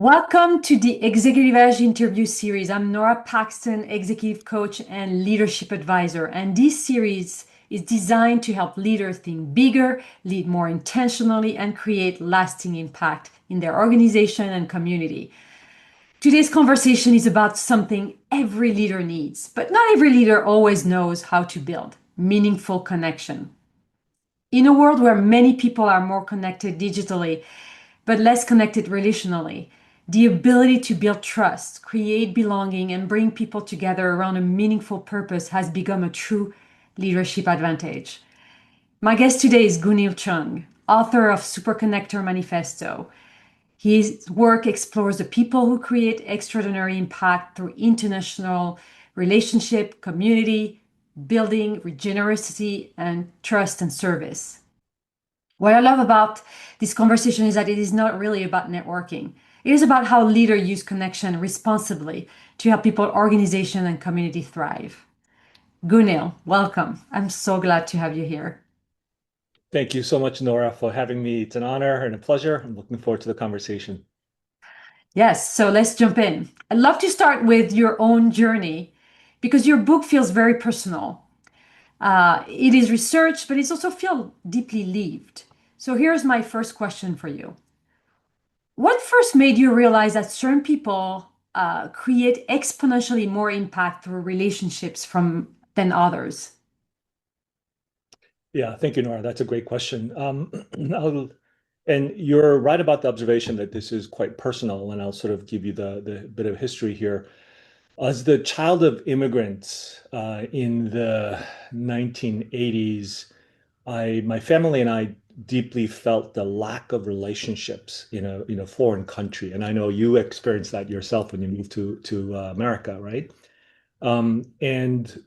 Welcome to the Executive Edge interview series. I'm Nora Paxton, executive coach and leadership advisor. And this series is designed to help leaders think bigger, lead more intentionally, and create lasting impact in their organization and community. Today's conversation is about something every leader needs, but not every leader always knows how to build meaningful connection. In a world where many people are more connected digitally, but less connected relationally, the ability to build trust, create belonging, and bring people together around a meaningful purpose has become a true leadership advantage. My guest today is Gunil Chung, author of Super Connector Manifesto. His work explores the people who create extraordinary impact through international relationship, community, building, regenerosity, and trust and service. What I love about this conversation is that it is not really about networking. It is about how leaders use connection responsibly to help people, organization, and community thrive. Gunil, welcome. I'm so glad to have you here. Thank you so much, Nora, for having me. It's an honor and a pleasure. I'm looking forward to the conversation. Yes, so let's jump in. I'd love to start with your own journey because your book feels very personal. It is research, but it's also feel deeply lived. So here's my first question for you. What first made you realize that certain people create exponentially more impact through relationships from than others? Yeah, thank you, Nora. That's a great question. And you're right about the observation that this is quite personal, and I'll sort of give you the bit of history here. As the child of immigrants in the 1980s, my family and I deeply felt the lack of relationships in a foreign country, and I know you experienced that yourself when you moved to America, right? And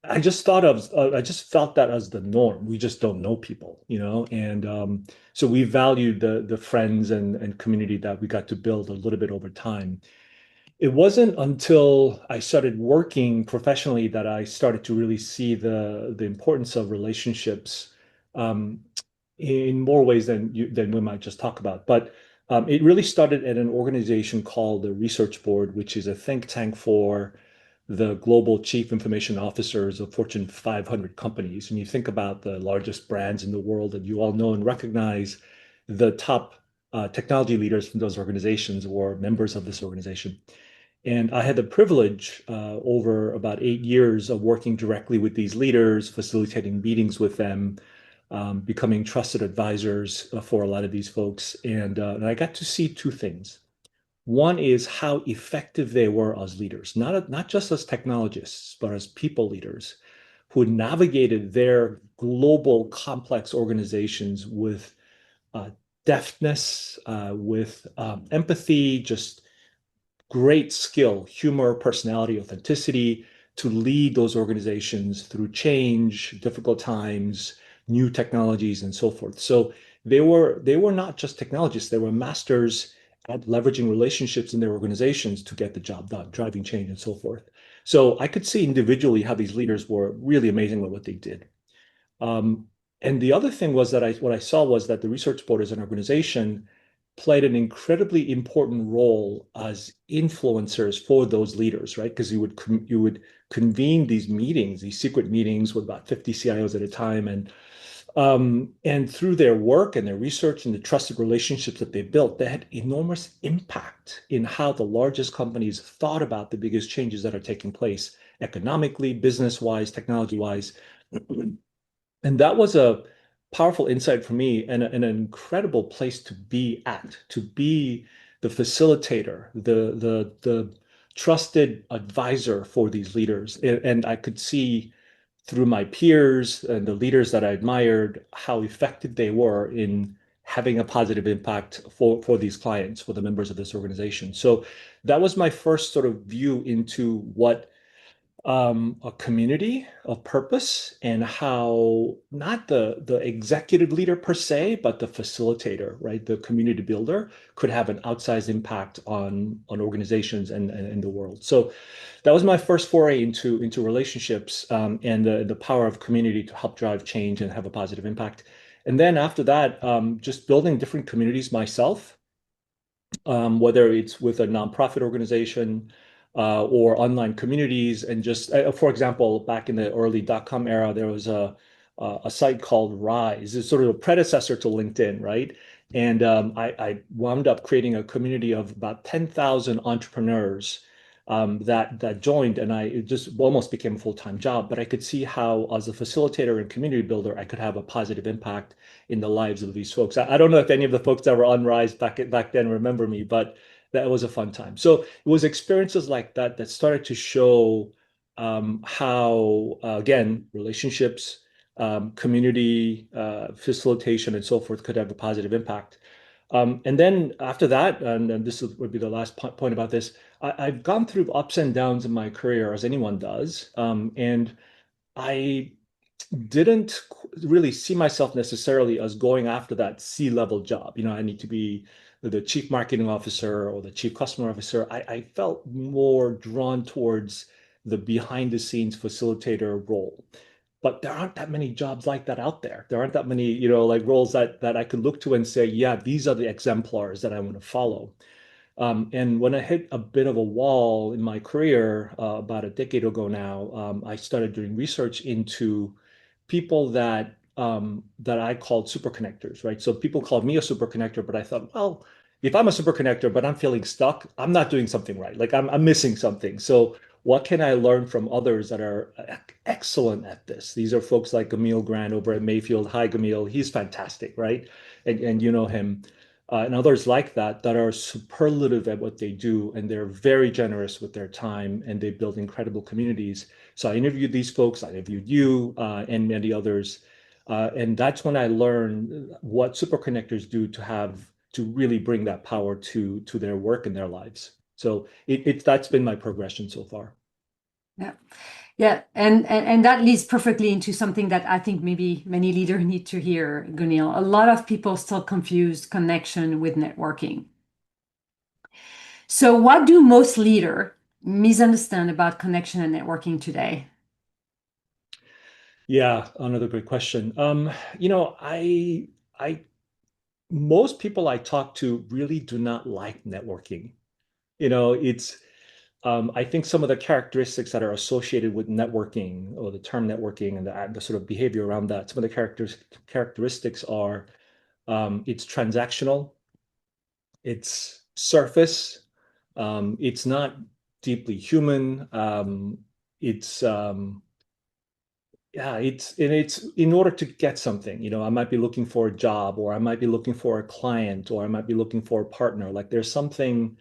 I just felt that as the norm. We just don't know people, and so we valued the friends and community that we got to build a little bit over time. It wasn't until I started working professionally that I started to really see the importance of relationships um, in more ways than we might just talk about. But it really started at an organization called the Research Board, which is a think tank for the global chief information officers of Fortune 500 companies. And you think about the largest brands in the world, and you all know and recognize the top technology leaders from those organizations or members of this organization. And I had the privilege over about 8 years of working directly with these leaders, facilitating meetings with them, becoming trusted advisors for a lot of these folks. And I got to see two things. One is how effective they were as leaders, not just as technologists, but as people leaders who navigated their global complex organizations with uh, deftness, with empathy, just great skill, humor, personality, authenticity to lead those organizations through change, difficult times, new technologies, and so forth. So they were not just technologists, they were masters at leveraging relationships in their organizations to get the job done, driving change and so forth. So I could see individually how these leaders were really amazing at what they did. Um, and the other thing was that what I saw was that the research board as an organization played an incredibly important role as influencers for those leaders, right? Because you would convene these meetings, these secret meetings with about 50 CIOs at a time, and through their work and their research and the trusted relationships that they built, they had enormous impact in how the largest companies thought about the biggest changes that are taking place economically, business-wise, technology-wise. And that was a powerful insight for me and an incredible place to be at, to be the facilitator, the trusted advisor for these leaders. And I could see through my peers and the leaders that I admired how effective they were in having a positive impact for these clients, for the members of this organization. So that was my first sort of view into what a community of purpose and how not the executive leader per se, but the facilitator, right? The community builder could have an outsized impact on organizations and the world. So that was my first foray into relationships and the power of community to help drive change and have a positive impact. And then after that, just building different communities myself whether it's with a nonprofit organization or online communities. And just, for example, back in the early dot-com era, there was a site called Rise. It's sort of a predecessor to LinkedIn, right? And I wound up creating a community of about 10,000 entrepreneurs that joined, and it just almost became a full-time job. But I could see how, as a facilitator and community builder, I could have a positive impact in the lives of these folks. I don't know if any of the folks that were on Rise back then remember me, but that was a fun time. So it was experiences like that that started to show how, again, relationships, community facilitation, and so forth could have a positive impact. And then after that, and this would be the last point about this, I've gone through ups and downs in my career, as anyone does. And I didn't really see myself necessarily as going after that C-level job. I need to be the chief marketing officer or the chief customer officer. I felt more drawn towards the behind the scenes facilitator role. But there aren't that many jobs like that out there. There aren't that many, like roles that I could look to and say, yeah, these are the exemplars that I want to follow. And when I hit a bit of a wall in my career about a decade ago now, I started doing research into people that I called super connectors, right? So people called me a super connector, but I thought, well, if I'm a super connector, but I'm feeling stuck, I'm not doing something right. Like I'm missing something. So what can I learn from others that are excellent at this? These are folks like Gamil Grant over at Mayfield. Hi, Gamil. He's fantastic, right? And you know him and others like that are superlative at what they do, and they're very generous with their time, and they build incredible communities. So I interviewed these folks, I interviewed you, and many others, and that's when I learned what super connectors do to really bring that power to their work and their lives. So that's been my progression so far. Yeah. Yeah, and that leads perfectly into something that I think maybe many leaders need to hear, Gunil. A lot of people still confuse connection with networking. So what do most leaders misunderstand about connection and networking today? Yeah, another great question. I most people I talk to really do not like networking. It's I think some of the characteristics that are associated with networking or the term networking and the sort of behavior around that, some of the characteristics are it's transactional, it's surface, it's not deeply human, it's yeah, it's in order to get something, I might be looking for a job, or I might be looking for a client, or I might be looking for a partner. Like there's something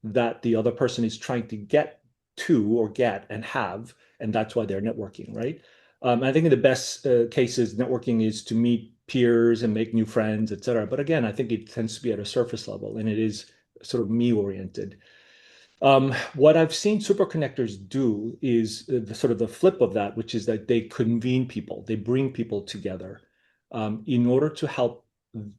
that the other person is trying to get to or get and have, and that's why they're networking, right? I think in the best cases, networking is to meet peers and make new friends, et cetera. But again, I think it tends to be at a surface level, and it is sort of me oriented. What I've seen superconnectors do is the sort of the flip of that, which is that they convene people, they bring people together in order to help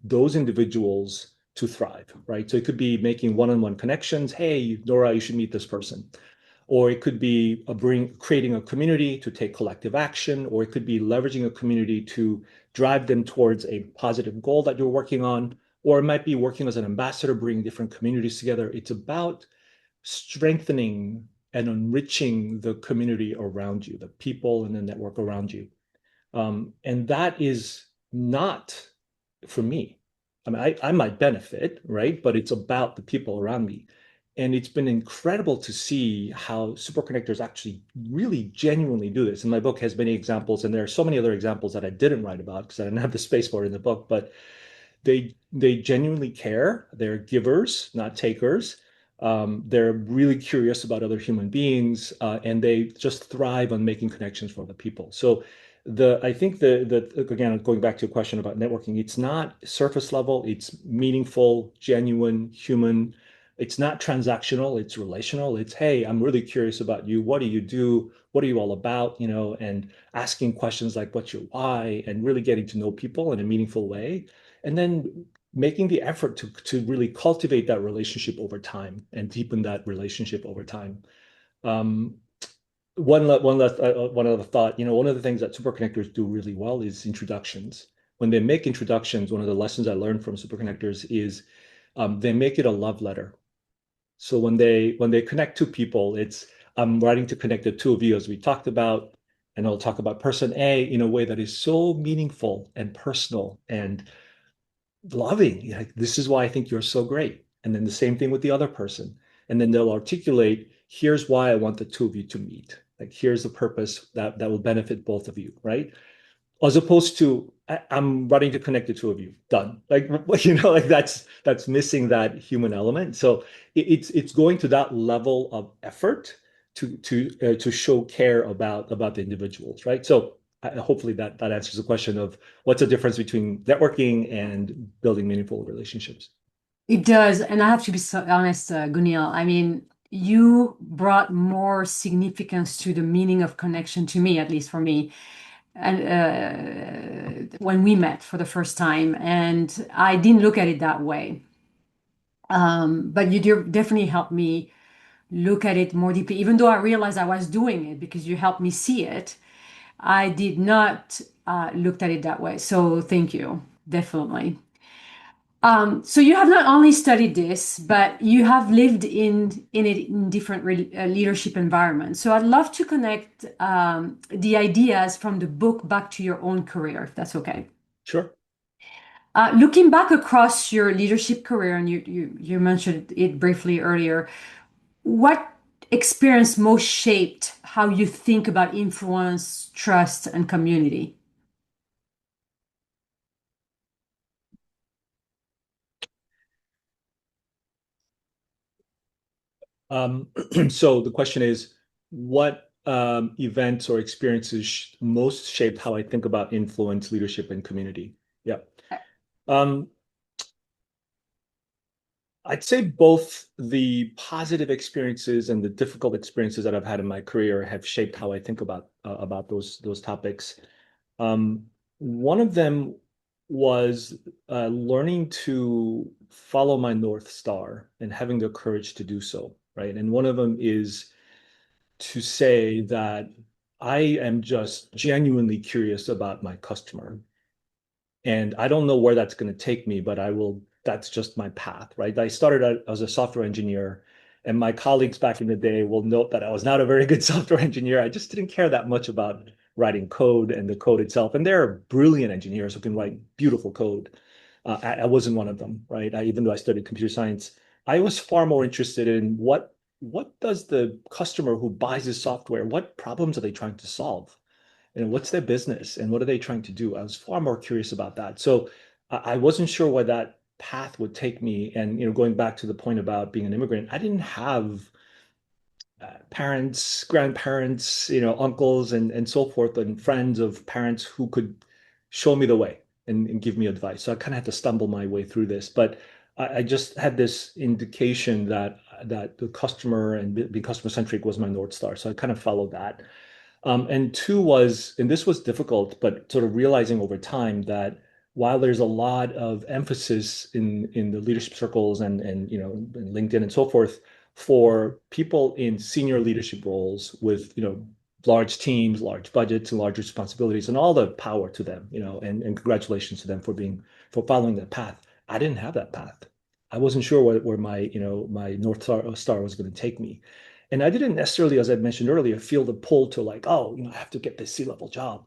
those individuals to thrive, right? So it could be making one-on-one connections. Hey, Nora, you should meet this person. Or it could be creating a community to take collective action, or it could be leveraging a community to drive them towards a positive goal that you're working on, or it might be working as an ambassador, bringing different communities together. It's about strengthening and enriching the community around you, the people in the network around you. And that is not for me. I mean, I might benefit, right? But it's about the people around me. And it's been incredible to see how superconnectors actually really genuinely do this. And my book has many examples, and there are so many other examples that I didn't write about because I didn't have the space for it in the book. But they genuinely care. They're givers, not takers. They're really curious about other human beings, and they just thrive on making connections for other people. So I think the again, going back to a question about networking, it's not surface level, it's meaningful, genuine, human. It's not transactional, it's relational. It's, hey, I'm really curious about you. What do you do? What are you all about? And asking questions like what's your why, and really getting to know people in a meaningful way. And then making the effort to really cultivate that relationship over time and deepen that relationship over time. Um, one other thought. One of the things that superconnectors do really well is introductions. When they make introductions, one of the lessons I learned from superconnectors is they make it a love letter. So when they connect two people, it's I'm writing to connect the two of you as we talked about, and I'll talk about person A in a way that is so meaningful and personal and loving. Like, this is why I think you're so great. And then the same thing with the other person. And then they'll articulate, here's why I want the two of you to meet. Like, here's the purpose that will benefit both of you, right? As opposed to I'm running to connect the two of you. Done. Like like that's missing that human element. So it's going to that level of effort to show care about the individuals, right? So hopefully that answers the question of what's the difference between networking and building meaningful relationships. It does, and I have to be so honest, Gunil. I mean, you brought more significance to the meaning of connection to me, at least for me, and when we met for the first time, and I didn't look at it that way. But definitely helped me look at it more deeply, even though I realized I was doing it because you helped me see it. I did not looked at it that way. So thank you, definitely. So you have not only studied this, but you have lived in it in different leadership environments. So I'd love to connect the ideas from the book back to your own career, if that's okay. Sure. Looking back across your leadership career, and you mentioned it briefly earlier, what experience most shaped how you think about influence, trust, and community? Um, so the question is, what events or experiences most shaped how I think about influence, leadership, and community? Yeah. Um, I'd say both the positive experiences and the difficult experiences that I've had in my career have shaped how I think about those topics. Um, One of them was learning to follow my North Star and having the courage to do so, right? And one of them is to say that I am just genuinely curious about my customer. And I don't know where that's going to take me, but that's just my path, right? I started out as a software engineer, and my colleagues back in the day will note that I was not a very good software engineer. I just didn't care that much about writing code and the code itself. And there are brilliant engineers who can write beautiful code. I wasn't one of them, right? Even though I studied computer science, I was far more interested in what does the customer who buys this software, what problems are they trying to solve? And what's their business and what are they trying to do? I was far more curious about that. So I wasn't sure where that path would take me. And going back to the point about being an immigrant, I didn't have parents, grandparents, uncles and so forth, and friends of parents who could show me the way and give me advice. So I kind of had to stumble my way through this. But I just had this indication that the customer and being customer centric was my North Star. So I kind of followed that. And two was, and this was difficult, but sort of realizing over time that while there's a lot of emphasis in the leadership circles and in LinkedIn and so forth for people in senior leadership roles with large teams, large budgets, and large responsibilities, and all the power to them, and congratulations to them for following that path. I didn't have that path. I wasn't sure where my North Star was going to take me. And I didn't necessarily, as I mentioned earlier, feel the pull to like, oh, I have to get this C-level job.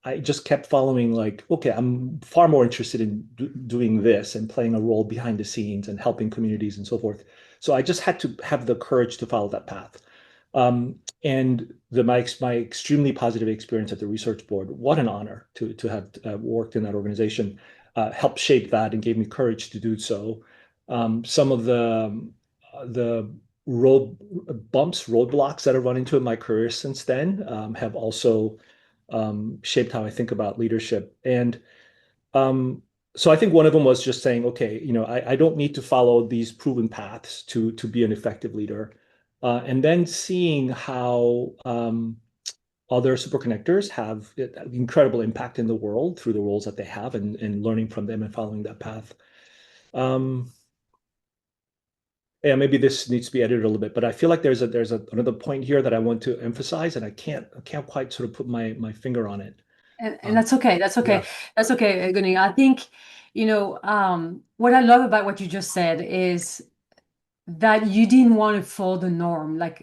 I just kept following like, okay, I'm far more interested in doing this and playing a role behind the scenes and helping communities and so forth. So I just had to have the courage to follow that path. And my extremely positive experience at the research board, what an honor to have worked in that organization, helped shape that and gave me courage to do so. Some of the roadblocks that I've run into in my career since then have also shaped how I think about leadership. And so I think one of them was just saying, okay, I don't need to follow these proven paths to be an effective leader. And then seeing how other super connectors have incredible impact in the world through the roles that they have and learning from them and following that path. Um, yeah, maybe this needs to be edited a little bit, but I feel like another point here that I want to emphasize, and I can't quite sort of put my finger on it. And Um, that's okay. That's okay. yeah, That's okay, Gunning. I think What I love about what you just said is that you didn't want to follow the norm, like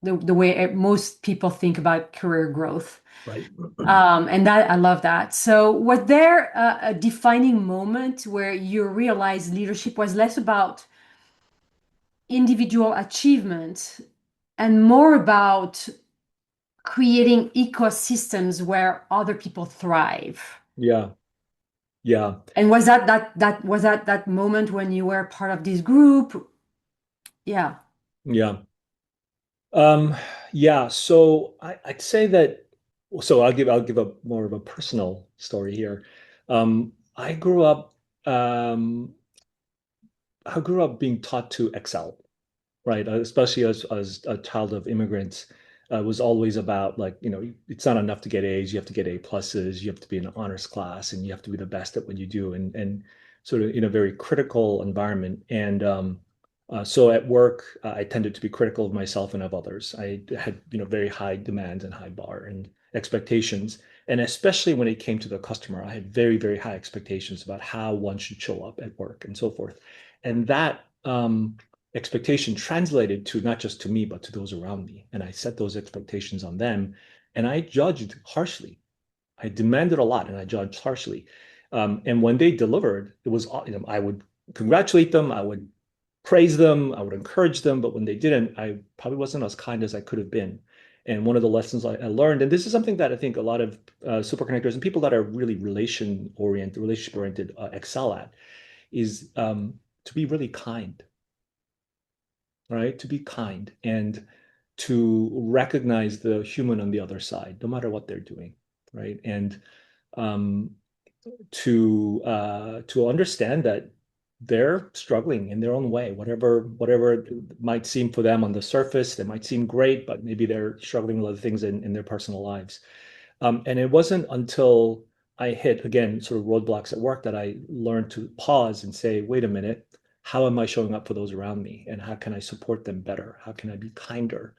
the way most people think about career growth. Right. And that I love that. So, was there a defining moment where you realized leadership was less about individual achievement and more about creating ecosystems where other people thrive? Yeah. Yeah. And was that moment when you were part of this group? Yeah. Yeah. Um, yeah, so I'd say that, so I'll give a more of a personal story here. I grew up um I grew up being taught to excel, right? Especially as a child of immigrants, was always about, like, it's not enough to get A's. You have to get A pluses. You have to be in an honors class, and you have to be the best at what you do, and sort of in a very critical environment. And so at work, I tended to be critical of myself and of others. I had, very high demands and high bar and expectations. And especially when it came to the customer, I had very, very high expectations about how one should show up at work and so forth. And that expectation translated to not just to me, but to those around me. And I set those expectations on them, and I judged harshly. I demanded a lot and I judged harshly. And when they delivered, it was, I would congratulate them, I would praise them, I would encourage them. But when they didn't, I probably wasn't as kind as I could have been. And one of the lessons I learned, and this is something that I think a lot of super connectors and people that are really relationship oriented, excel at, is to be really kind, right? To be kind and to recognize the human on the other side, no matter what they're doing, right? And um, to understand that they're struggling in their own way, whatever it might seem for them on the surface, they might seem great, but maybe they're struggling with other things in their personal lives. And it wasn't until I hit, again, sort of roadblocks at work that I learned to pause and say, wait a minute, how am I showing up for those around me? And how can I support them better? How can I be kinder?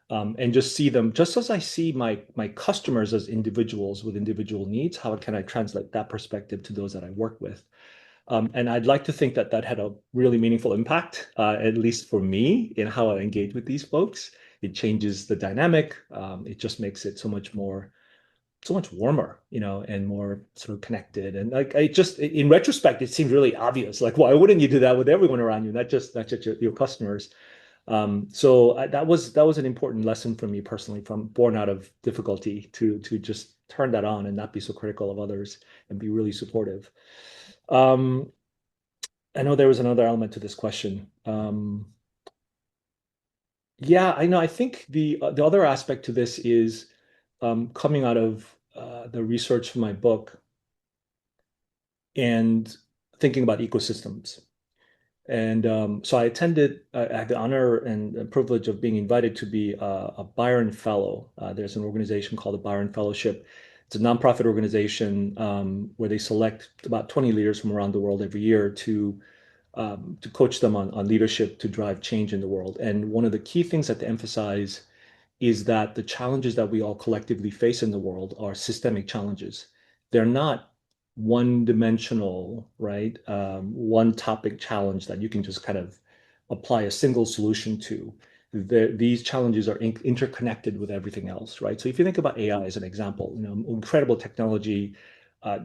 And just see them just as I see my customers as individuals with individual needs. How can I translate that perspective to those that I work with? And I'd like to think that that had a really meaningful impact, at least for me, in how I engage with these folks. It changes the dynamic. It just makes it so much warmer, and more sort of connected. And like, I just, in retrospect, it seems really obvious. Like, why wouldn't you do that with everyone around you, not just your customers? So that was an important lesson for me personally, from born out of difficulty, to just turn that on and not be so critical of others and be really supportive. Um, I know there was another element to this question. Yeah, I know. I think the other aspect to this is coming out of the research for my book and thinking about ecosystems. And so I had the honor and privilege of being invited to be a Byron Fellow. There's an organization called the Byron Fellowship. It's a nonprofit organization where they select about 20 leaders from around the world every year to coach them on leadership to drive change in the world. And one of the key things that they emphasize is that the challenges that we all collectively face in the world are systemic challenges. They're not one dimensional, right? One topic challenge that you can just kind of apply a single solution to. These challenges are interconnected with everything else, right? So if you think about AI as an example, incredible technology, uh,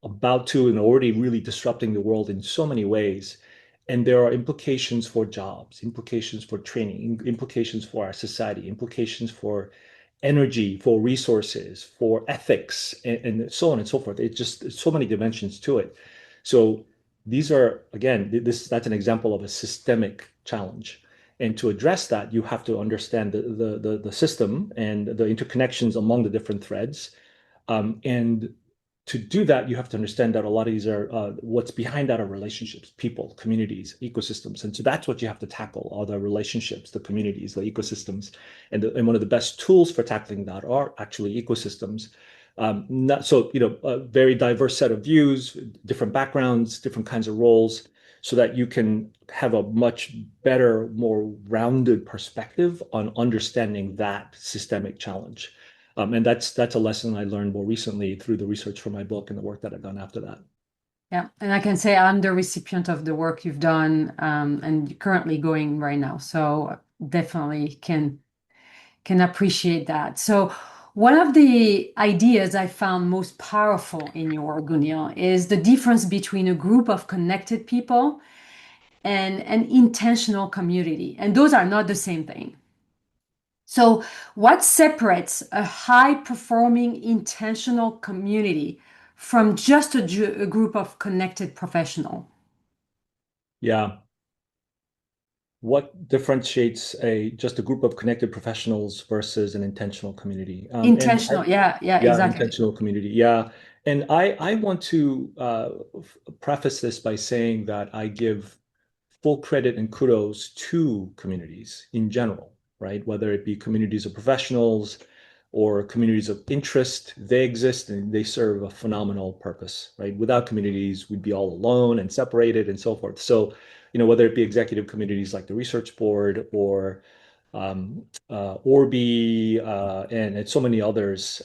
about to and already really disrupting the world in so many ways. And there are implications for jobs, implications for training, implications for our society, implications for energy, for resources, for ethics, and so on and so forth. It's just so many dimensions to it. So these are, again, that's an example of a systemic challenge. And to address that, you have to understand the system and the interconnections among the different threads. And to do that, you have to understand that a lot of these are what's behind that are relationships, people, communities, ecosystems. And so that's what you have to tackle, are the relationships, the communities, the ecosystems. And one of the best tools for tackling that are actually ecosystems. Not so, a very diverse set of views, different backgrounds, different kinds of roles, so that you can have a much better, more rounded perspective on understanding that systemic challenge. And that's a lesson I learned more recently through the research for my book and the work that I've done after that. Yeah, and I can say I'm the recipient of the work you've done, and currently going right now. So definitely can appreciate that. So one of the ideas I found most powerful in your Gunil is the difference between a group of connected people and an intentional community. And those are not the same thing. So what separates a high performing intentional community from just a group of connected professionals? Yeah. What differentiates a just a group of connected professionals versus an intentional community? Intentional, yeah, yeah, Yeah, exactly. intentional community. Yeah. And I want to preface this by saying that I give full credit and kudos to communities in general, right? Whether it be communities of professionals or communities of interest, they exist and they serve a phenomenal purpose, right? Without communities, we'd be all alone and separated and so forth. So, whether it be executive communities like the research board or Orbi, and so many others.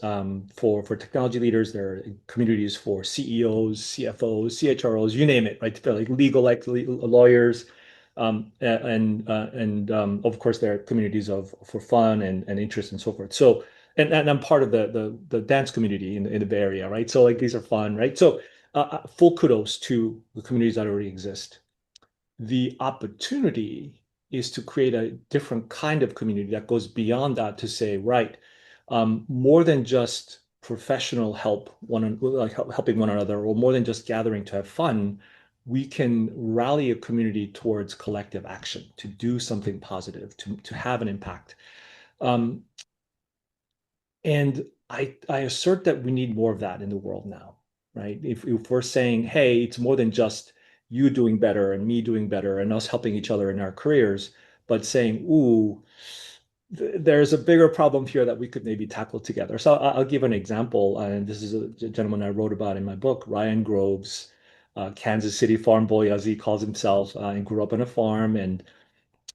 For technology leaders, there are communities for CEOs, CFOs, CHROs, you name it, right? For like legal, like lawyers, and of course there are communities of for fun and interest and so forth. So, and I'm part of the dance community in the Bay Area, right? So like these are fun, right? So, full kudos to the communities that already exist. The opportunity is to create a different kind of community that goes beyond that to say, right, more than just professional help, like helping one another, or more than just gathering to have fun, we can rally a community towards collective action, to do something positive, to have an impact. Um, and I assert that we need more of that in the world now, right? If we're saying, hey, it's more than just you doing better and me doing better and us helping each other in our careers, but saying, ooh, there's a bigger problem here that we could maybe tackle together. So I'll give an example, and this is a gentleman I wrote about in my book, Ryan Groves, Kansas City farm boy, as he calls himself, and grew up on a farm and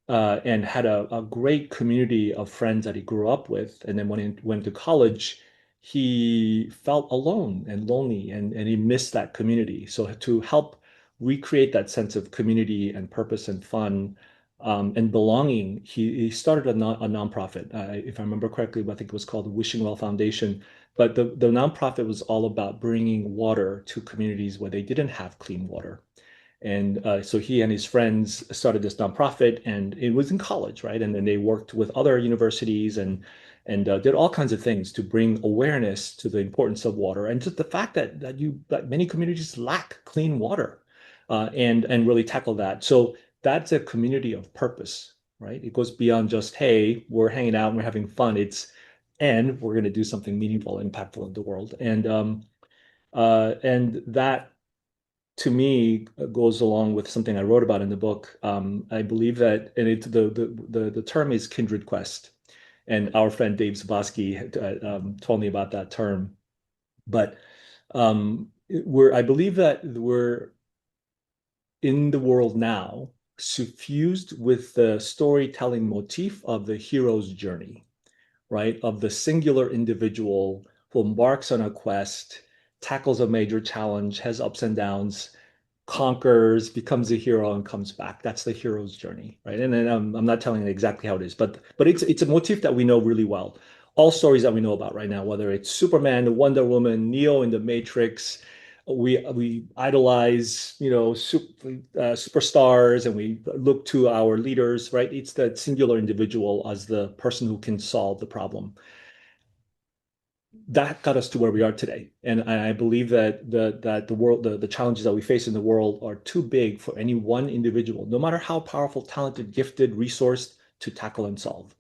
had a great community of friends that he grew up with. And then when he went to college, he felt alone and lonely and he missed that community. So to help recreate that sense of community and purpose and fun and belonging, he started a nonprofit. If I remember correctly, I think it was called the Wishing Well Foundation. But the nonprofit was all about bringing water to communities where they didn't have clean water. And so he and his friends started this nonprofit, and it was in college, right? And then they worked with other universities and did all kinds of things to bring awareness to the importance of water and just the fact that many communities lack clean water, and really tackle that. So that's a community of purpose, right? It goes beyond just, hey, we're hanging out and we're having fun. And we're going to do something meaningful, impactful in the world, and that to me goes along with something I wrote about in the book. I believe that, and the term is kindred quest, and our friend Dave Zabosky told me about that term. But I believe that we're in the world now suffused with the storytelling motif of the hero's journey, right? Of the singular individual who embarks on a quest, tackles a major challenge, has ups and downs, conquers, becomes a hero, and comes back. That's the hero's journey, right? And then I'm not telling you exactly how it is, but it's a motif that we know really well. All stories that we know about right now, whether it's Superman, Wonder Woman, Neo in the Matrix, we idolize, superstars, and we look to our leaders, right? It's that singular individual as the person who can solve the problem that got us to where we are today. And I believe that the world, the challenges that we face in the world are too big for any one individual, no matter how powerful, talented, gifted, resourced, to tackle and solve.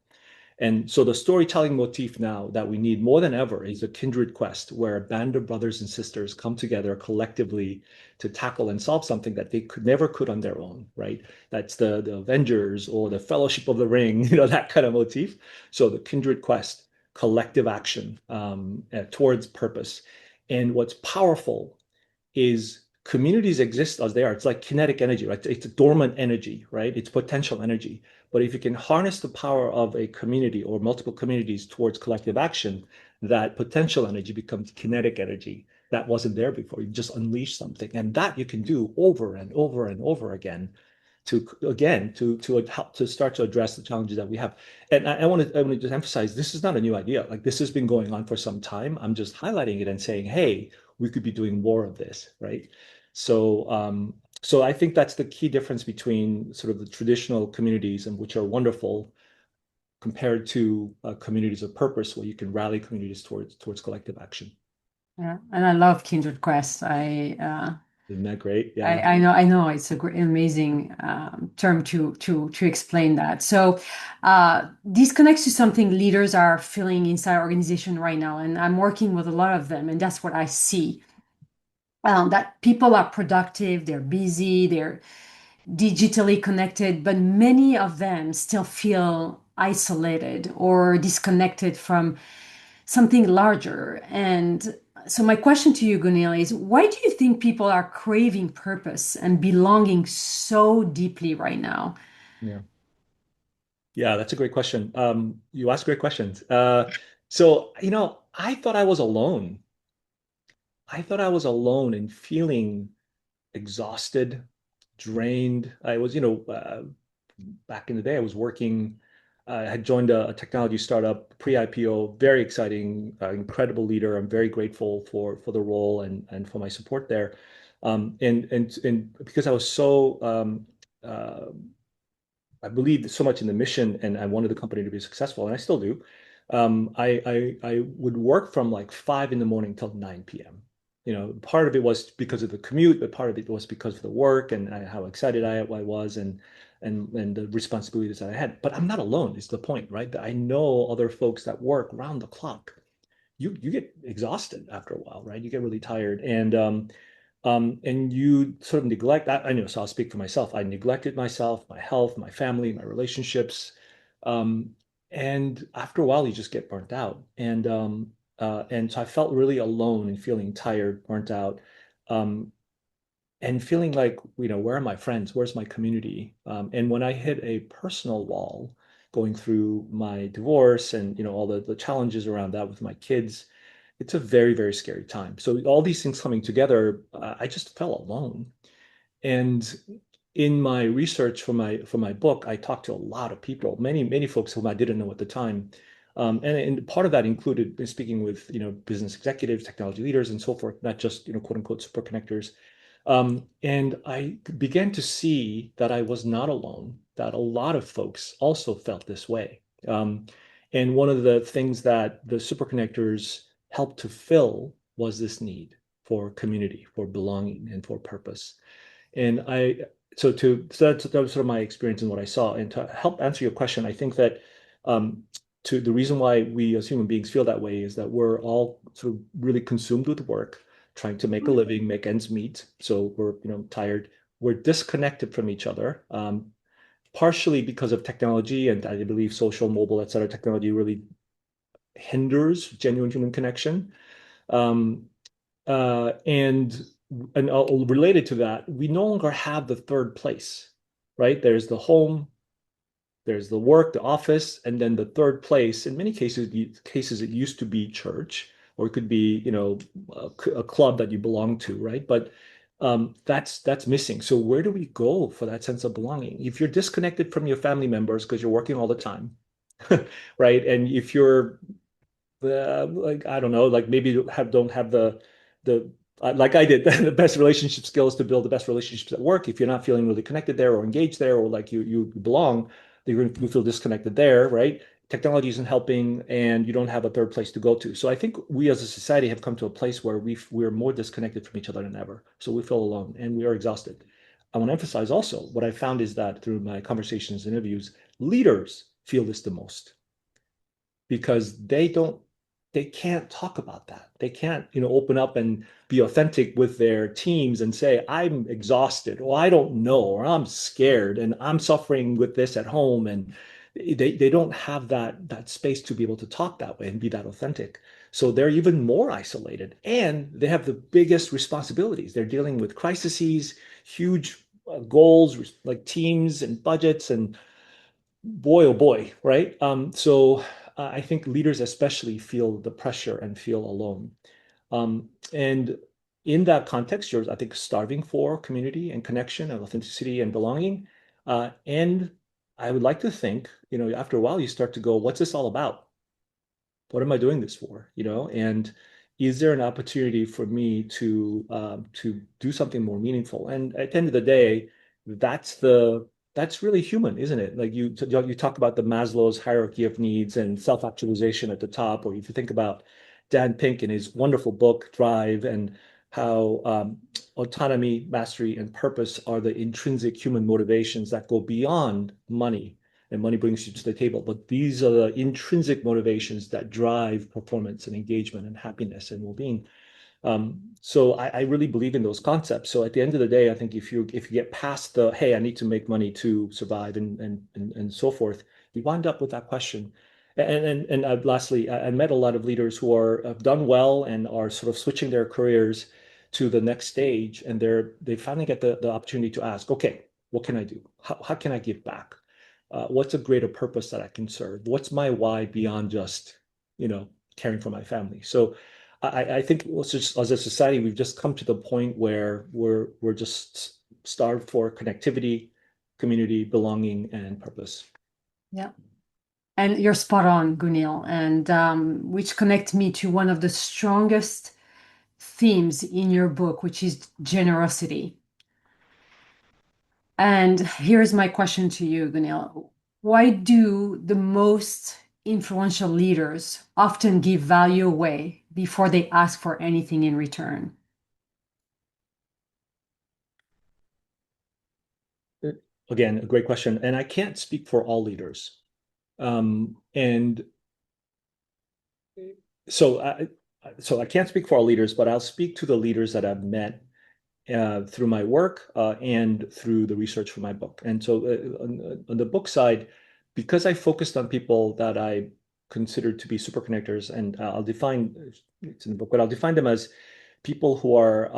And so the storytelling motif now that we need more than ever is a kindred quest where a band of brothers and sisters come together collectively to tackle and solve something that they never could on their own, right? That's the Avengers or the Fellowship of the Ring, that kind of motif. So the kindred quest, collective action towards purpose. And what's powerful is communities exist as they are. It's like kinetic energy, right? It's a dormant energy, right? It's potential energy. But if you can harness the power of a community or multiple communities towards collective action, that potential energy becomes kinetic energy. that wasn't there before. You just unleash something, and that you can do over and over and over again to again to help to start to address the challenges that we have. And I want to just emphasize this is not a new idea. Like this has been going on for some time. I'm just highlighting it and saying, hey, we could be doing more of this, right? So so I think that's the key difference between sort of the traditional communities and which are wonderful compared to communities of purpose where you can rally communities towards collective action. Yeah, and I love Kindred Quest. Isn't that great? Yeah. I know it's a great, amazing term to explain that. So this connects to something leaders are feeling inside organization right now, and I'm working with a lot of them, and that's what I see. That people are productive, they're busy, they're digitally connected, but many of them still feel isolated or disconnected from something larger. And so, my question to you, Gunil, is why do you think people are craving purpose and belonging so deeply right now? Yeah. Yeah, that's a great question. You ask great questions. So, I thought I was alone. I thought I was alone and feeling exhausted, drained. I was, back in the day, I was working, I had joined a technology startup pre-IPO, very exciting, incredible leader. I'm very grateful for the role and for my support there. And because I was so I believed so much in the mission and I wanted the company to be successful, and I still do. I would work from like 5 in the morning till 9 p.m. Part of it was because of the commute, but part of it was because of the work and how excited I was and the responsibilities that I had. But I'm not alone, is the point, right? That I know other folks that work round the clock. You get exhausted after a while, right? You get really tired. And you sort of neglect that. I know, so I'll speak for myself. I neglected myself, my health, my family, my relationships. Um, and after a while, you just get burnt out. And so I felt really alone and feeling tired, burnt out, um, and feeling like, where are my friends? Where's my community? And when I hit a personal wall, going through my divorce and all the challenges around that with my kids, it's a very, very scary time. So all these things coming together, I just felt alone. And in my research for my book, I talked to a lot of people, many folks whom I didn't know at the time. And part of that included speaking with business executives, technology leaders, and so forth, not just quote unquote super connectors. And I began to see that I was not alone, that a lot of folks also felt this way. And one of the things that the super connectors helped to fill was this need for community, for belonging, and for purpose. And that was sort of my experience and what I saw. And to help answer your question, I think that um, to the reason why we as human beings feel that way is that we're all sort of really consumed with work, trying to make a living, make ends meet. So we're tired. We're disconnected from each other, partially because of technology, and I believe social, mobile, et cetera, technology really hinders genuine human connection. Um, and related to that, we no longer have the third place, right? There's the home, there's the work, the office, and then the third place. In many cases, it used to be church, or it could be, a club that you belong to, right? But that's missing. So where do we go for that sense of belonging? If you're disconnected from your family members because you're working all the time, right? And if you're like I don't know, like maybe don't have the like I did the best relationship skills to build the best relationships at work. If you're not feeling really connected there or engaged there, or like you belong, you feel disconnected there, right? Technology isn't helping, and you don't have a third place to go to. So I think we as a society have come to a place where we're more disconnected from each other than ever. So we feel alone and we are exhausted. I want to emphasize also what I found is that through my conversations and interviews, leaders feel this the most because they can't talk about that. They can't, open up and be authentic with their teams and say, I'm exhausted, or I don't know, or I'm scared and I'm suffering with this at home. And they don't have that space to be able to talk that way and be that authentic. So they're even more isolated and they have the biggest responsibilities. They're dealing with crises, huge goals like teams and budgets and boy, oh boy, right? So I think leaders especially feel the pressure and feel alone. And in that context, you're, I think, starving for community and connection and authenticity and belonging. And I would like to think, after a while, you start to go, what's this all about? What am I doing this for? And is there an opportunity for me to do something more meaningful? And at the end of the day, that's that's really human, isn't it? Like you talk about the Maslow's hierarchy of needs and self-actualization at the top, or if you think about Dan Pink in his wonderful book Drive, and how autonomy, mastery, and purpose are the intrinsic human motivations that go beyond money, and money brings you to the table. But these are the intrinsic motivations that drive performance and engagement and happiness and well-being. So I really believe in those concepts. So at the end of the day, I think if you get past the, hey, I need to make money to survive and so forth, you wind up with that question. And lastly, I met a lot of leaders who have done well and are sort of switching their careers to the next stage, and they finally get the opportunity to ask, okay, what can I do? How can I give back? What's a greater purpose that I can serve? What's my why beyond just, caring for my family? So I think just, as a society, we've just come to the point where we're just starved for connectivity, community, belonging, and purpose. Yeah. And you're spot on, Gunil, and which connect me to one of the strongest themes in your book, which is generosity. And here's my question to you, Gunil. Why do the most influential leaders often give value away before they ask for anything in return? Again, a great question. And I can't speak for all leaders. And so I can't speak for all leaders, but I'll speak to the leaders that I've met through my work and through the research for my book. And so on the book side, because I focused on people that I considered to be super connectors, and I'll define, it's in the book, but I'll define them as people who are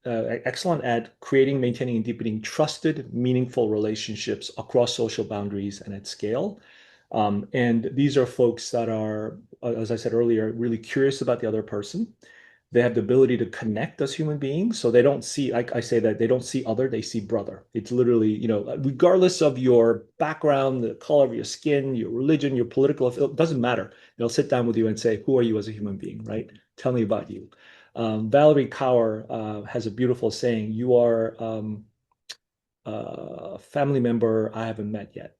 excellent at creating, maintaining, and deepening trusted, meaningful relationships across social boundaries and at scale. And these are folks that are, as I said earlier, really curious about the other person. They have the ability to connect as human beings. So they don't see, like I say, that they don't see other, they see brother. It's literally, regardless of your background, the color of your skin, your religion, your political, it doesn't matter. They'll sit down with you and say, who are you as a human being, right? Tell me about you. Valerie Kaur has a beautiful saying, you are a family member I haven't met yet.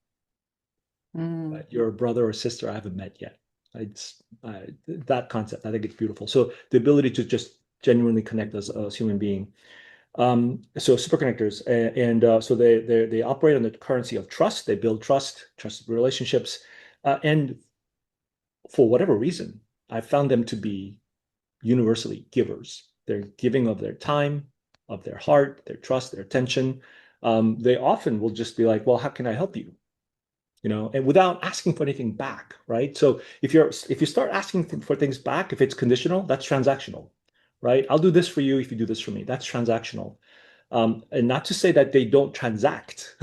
Mm. You're a brother or sister I haven't met yet. It's that concept. I think it's beautiful. So the ability to just genuinely connect as a human being. So super connectors, and so they operate on the currency of trust. They build trusted relationships, and for whatever reason, I found them to be universally givers. They're giving of their time, of their heart, their trust, their attention. They often will just be like, "Well, how can I help you?" And without asking for anything back, right? So if you start asking for things back, if it's conditional, that's transactional, right? I'll do this for you if you do this for me. That's transactional. And not to say that they don't transact,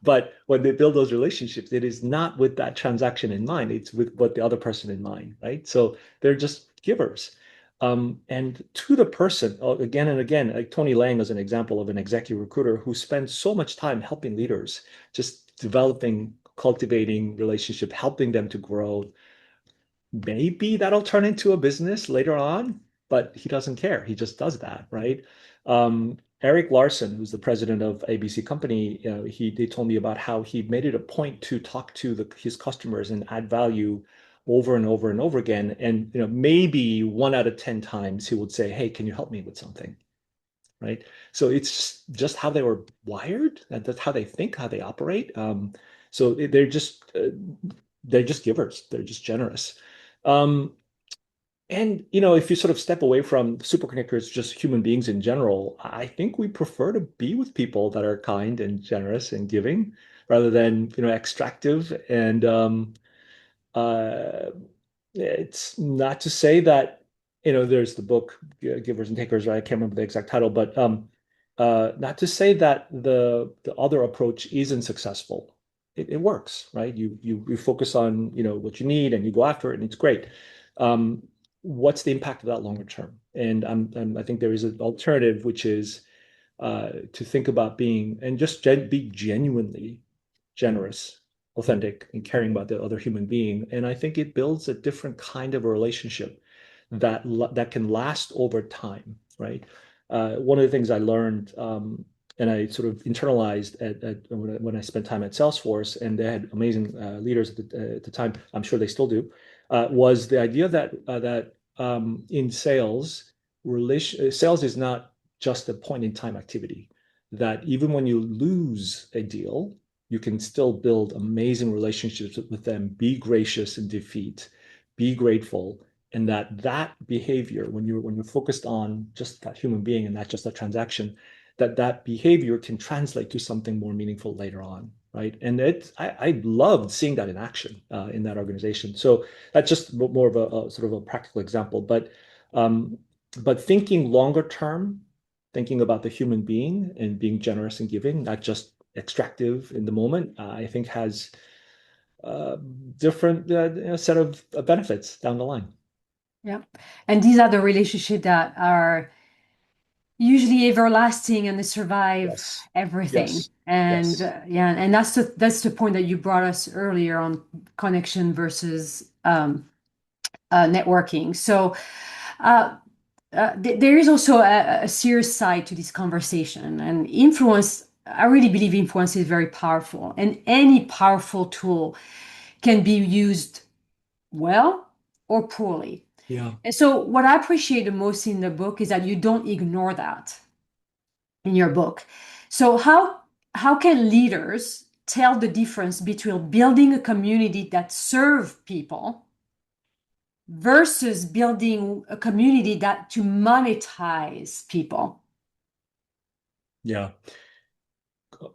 but when they build those relationships, it is not with that transaction in mind. It's with what the other person in mind, right? So they're just givers. And to the person, again and again, like Tony Lang is an example of an executive recruiter who spends so much time helping leaders, just developing, cultivating relationship, helping them to grow. Maybe that'll turn into a business later on, but he doesn't care. He just does that, right? Eric Larson, who's the president of ABC Company, they told me about how he made it a point to talk to his customers and add value over and over and over again. And maybe 1 out of 10 times he would say, "Hey, can you help me with something?" Right? So it's just how they were wired. That's how they think, how they operate. So they're just givers. They're just generous. Um, and if you sort of step away from super connectors, just human beings in general, I think we prefer to be with people that are kind and generous and giving, rather than extractive. And uh, it's not to say that there's the book Givers and Takers, right? I can't remember the exact title, but not to say that the other approach isn't successful. It works, right? You focus on what you need and you go after it, and it's great. What's the impact of that longer term? And I think there is an alternative, which is to think about being and just be genuinely generous, authentic, and caring about the other human being. And I think it builds a different kind of a relationship that can last over time, right? One of the things I learned, and I sort of internalized when I spent time at Salesforce, and they had amazing leaders at the time. I'm sure they still do. Was the idea that in sales, sales is not just a point in time activity. That even when you lose a deal, you can still build amazing relationships with them, be gracious in defeat, be grateful, and that behavior, when you're focused on just that human being and not just a transaction, that behavior can translate to something more meaningful later on, right? And I loved seeing that in action in that organization. So that's just more of a sort of a practical example, um, but thinking longer term, thinking about the human being and being generous and giving, not just extractive in the moment, I think has uh, different set of benefits down the line. Yeah. And these are the relationships that are usually everlasting and they survive Yes. everything. Yes. And Yes. yeah, and that's the point that you brought us earlier on connection versus networking. So uh, there is also a serious side to this conversation, and influence. I really believe influence is very powerful, and any powerful tool can be used well or poorly. Yeah. And so, what I appreciate the most in the book is that you don't ignore that in your book. So, how can leaders tell the difference between building a community that serve people versus building a community that to monetize people? Yeah.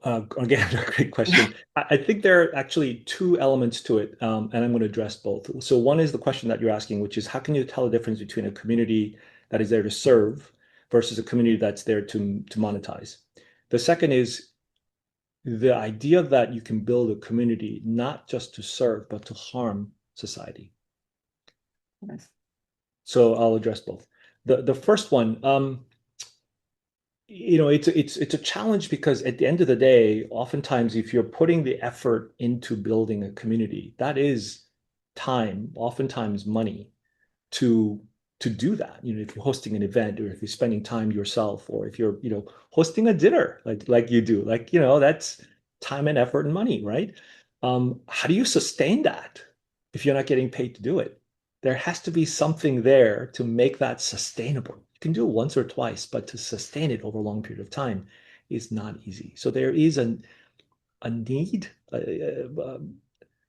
Again, a great question. I think there are actually two elements to it, and I'm going to address both. So one is the question that you're asking, which is how can you tell the difference between a community that is there to serve versus a community that's there to monetize? The second is the idea that you can build a community not just to serve, but to harm society. Yes. So I'll address both. The first one, it's a challenge because at the end of the day, oftentimes if you're putting the effort into building a community, that is time, oftentimes money to to do that. If you're hosting an event or if you're spending time yourself or if you're, hosting a dinner like you do, that's time and effort and money, right? How do you sustain that if you're not getting paid to do it? There has to be something there to make that sustainable. You can do it once or twice, but to sustain it over a long period of time is not easy. So there is a need,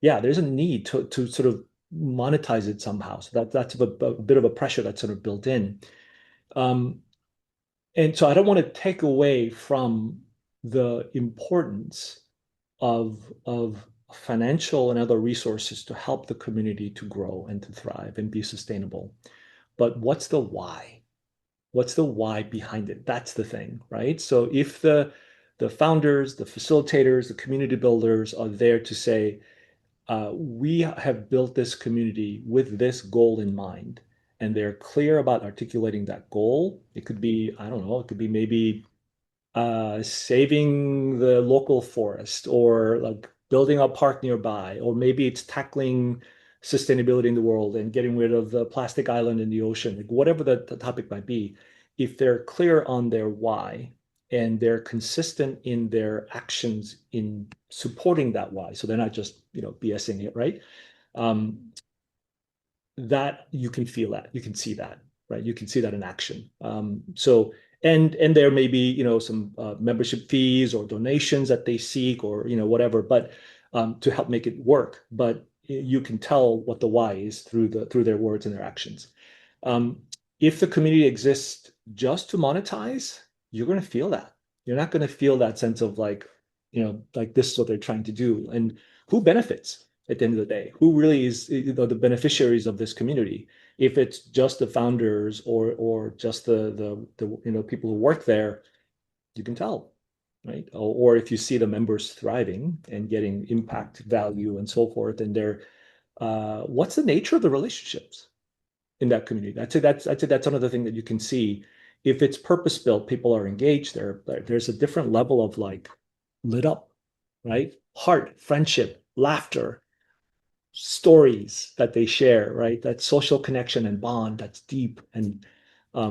yeah, there's a need to sort of monetize it somehow. So that's a bit of a pressure that's sort of built in. Um, and so I don't want to take away from the importance of financial and other resources to help the community to grow and to thrive and be sustainable. But what's the why? What's the why behind it? That's the thing, right? So if the founders, the facilitators, the community builders are there to say, we have built this community with this goal in mind, and they're clear about articulating that goal. It could be, I don't know, it could be maybe saving the local forest or like building a park nearby, or maybe it's tackling sustainability in the world and getting rid of the plastic island in the ocean, like whatever the topic might be. If they're clear on their why and they're consistent in their actions in supporting that why, so they're not just, BSing it, right? Um, that you can feel that, you can see that, right? You can see that in action. And there may be, some membership fees or donations that they seek or, whatever, but to help make it work. But you can tell what the why is through their words and their actions. Um, if the community exists just to monetize, you're going to feel that. You're not going to feel that sense of like, like this is what they're trying to do. And who benefits at the end of the day? Who really is, the beneficiaries of this community? If it's just the founders or just the people who work there, you can tell, right? Or if you see the members thriving and getting impact value and so forth, and they're what's the nature of the relationships? in that community. I'd say that's another thing that you can see. If it's purpose built, people are engaged. There's a different level of like lit up, right? Heart, friendship, laughter, stories that they share, right? That social connection and bond that's deep. And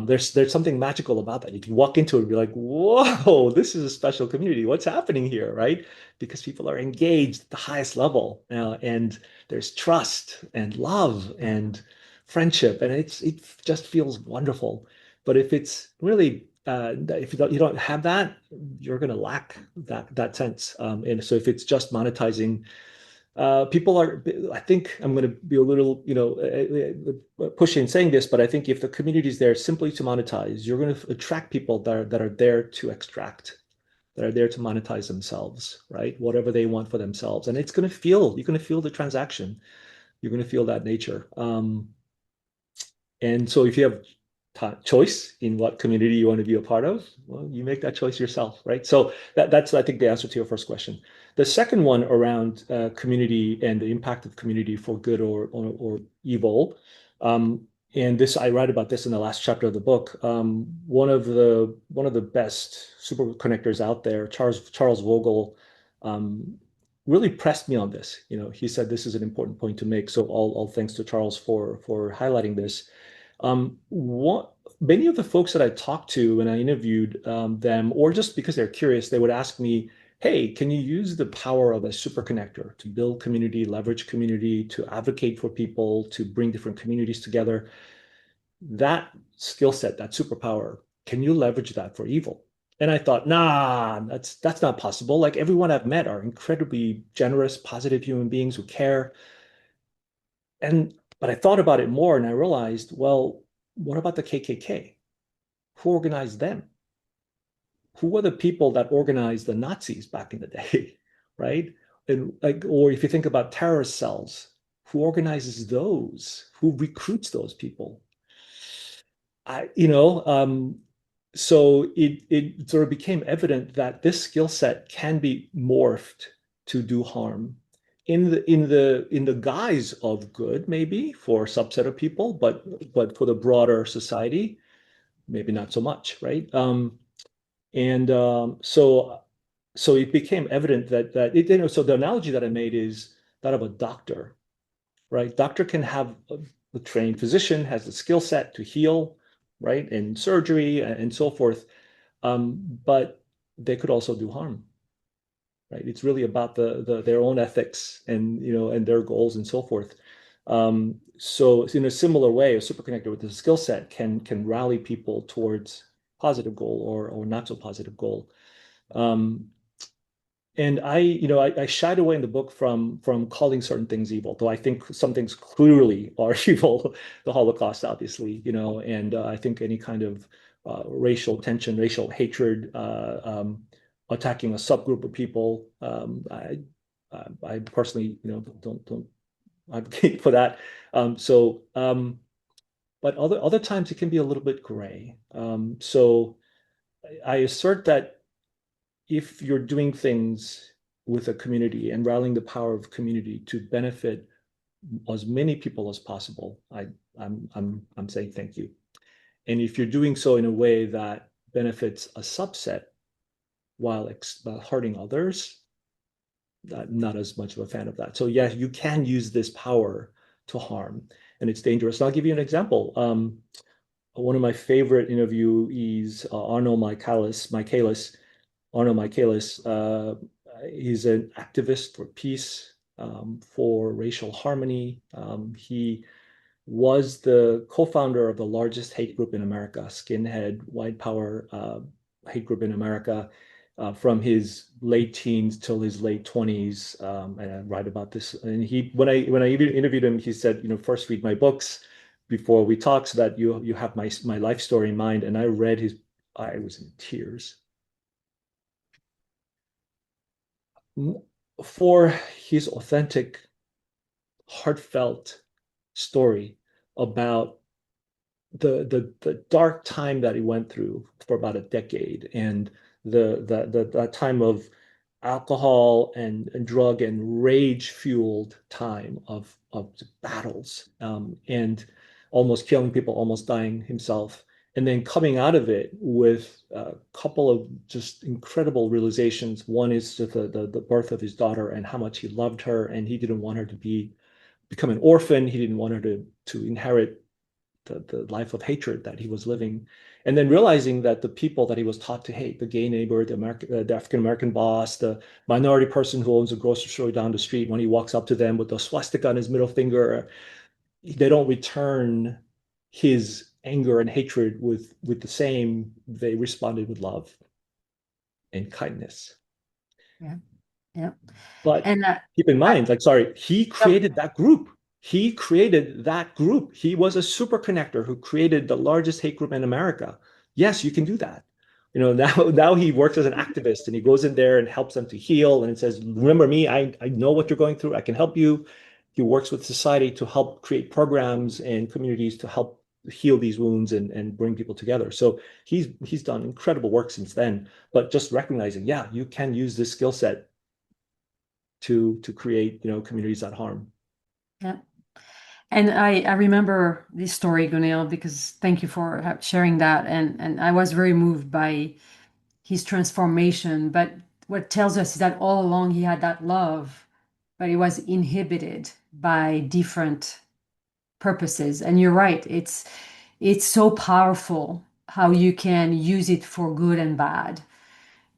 there's something magical about that. You can walk into it and be like, whoa, this is a special community. What's happening here, right? Because people are engaged at the highest level, and there's trust and love and friendship, and it just feels wonderful. But if it's really if you don't have that, you're going to lack that sense. And so if it's just monetizing, people are, I think I'm going to be a little, pushy in saying this, but I think if the community is there simply to monetize, you're going to attract people that are there to extract, that are there to monetize themselves, right? Whatever they want for themselves. And you're going to feel the transaction. You're going to feel that nature. And so if you have choice in what community you want to be a part of, well, you make that choice yourself, right? So that's, I think, the answer to your first question. The second one around community and the impact of community for good or evil. Um, and this, I write about this in the last chapter of the book. One of the best super connectors out there, Charles Vogel, um, really pressed me on this. He said this is an important point to make. So all thanks to Charles for highlighting this. What Many of the folks that I talked to when I interviewed them, or just because they're curious, they would ask me, "Hey, can you use the power of a super connector to build community, leverage community, to advocate for people, to bring different communities together? That skill set, that superpower, can you leverage that for evil?" And I thought, nah, that's not possible. Like everyone I've met are incredibly generous, positive human beings who care. But I thought about it more and I realized, well, what about the KKK? Who organized them? Who were the people that organized the Nazis back in the day, right? And like, or if you think about terrorist cells, who organizes those? Who recruits those people? I, you know, so it sort of became evident that this skill set can be morphed to do harm in the guise of good, maybe for a subset of people, but for the broader society, maybe not so much, right? And so it became evident so the analogy that I made is that of a doctor, right? Doctor can have the trained physician has the skill set to heal, right? And surgery and so forth. But they could also do harm, right? It's really about their own ethics and their goals and so forth. So in a similar way, a superconnector with a skill set can rally people towards positive goal or not so positive goal. Um, and I shied away in the book from calling certain things evil, though I think some things clearly are evil. The Holocaust, obviously, and I think any kind of racial tension, racial hatred, attacking a subgroup of people. I personally, don't advocate for that. But other times it can be a little bit gray. So I assert that if you're doing things with a community and rallying the power of community to benefit as many people as possible, I'm saying thank you. And if you're doing so in a way that benefits a subset while hurting others, I'm not as much of a fan of that. So yeah, you can use this power to harm, and it's dangerous. And I'll give you an example. One of my favorite interviewees, Arno Michaelis, he's an activist for peace, for racial harmony. He was the co-founder of the largest hate group in America, Skinhead White Power hate group in America, from his late teens till his late 20s. And I write about this. And when I interviewed him, he said, first read my books before we talk, so that you have my life story in mind. And I read his. I was in tears for his authentic, heartfelt story about the dark time that he went through for about a decade, and the time of alcohol and drug and rage fueled time of battles, and almost killing people, almost dying himself, and then coming out of it with a couple of just incredible realizations. One is just the birth of his daughter and how much he loved her, and he didn't want her to become an orphan. He didn't want her to inherit the life of hatred that he was living. And then realizing that the people that he was taught to hate, the gay neighbor, the African American boss, the minority person who owns a grocery store down the street, when he walks up to them with the swastika on his middle finger, they don't return his anger and hatred with the same. They responded with love and kindness. Yeah. Yeah. But And keep in I, mind, like, sorry, he yep. created that group. He created that group. He was a super connector who created the largest hate group in America. Yes, you can do that. Now he works as an activist and he goes in there and helps them to heal and says, remember me, I know what you're going through. I can help you. He works with society to help create programs and communities to help heal these wounds and bring people together. So he's done incredible work since then. But just recognizing, yeah, you can use this skill set to create communities that harm. Yeah. And I remember this story, Gunil, because thank you for sharing that. And I was very moved by his transformation. But what tells us is that all along he had that love, but it was inhibited by different purposes. And you're right, it's so powerful how you can use it for good and bad.